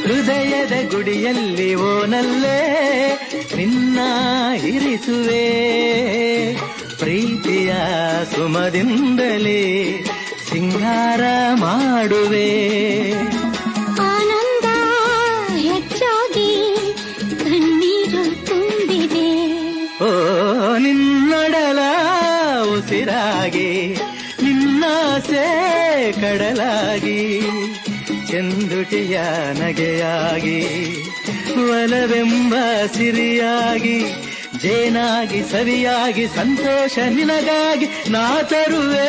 ಹೃದಯದ ಗುಡಿಯಲ್ಲಿ ಓನಲ್ಲೇ ನಿನ್ನ ಇರಿಸುವೆ, ಪ್ರೀತಿಯ ಸುಮದಿಂದಲೇ ಸಿಂಗಾರ ಮಾಡುವೆ. ಆನಂದ ಹೆಚ್ಚಾಗಿ ಕಣ್ಣೀರು ತುಂಬಿದೆ, ಓ ನಿನ್ನೊಡಲ ಉಸಿರಾಗಿ ನಿನ್ನಾಸೆ ಕಡಲಾಗಿ ಚೆಂದುಟಿಯ ನಗೆಯಾಗಿ ಒಲವೆಂಬ ಸಿರಿಯಾಗಿ ಜೇನಾಗಿ ಸರಿಯಾಗಿ ಸಂತೋಷ ನಿನಗಾಗಿ ನಾ ತರುವೆ.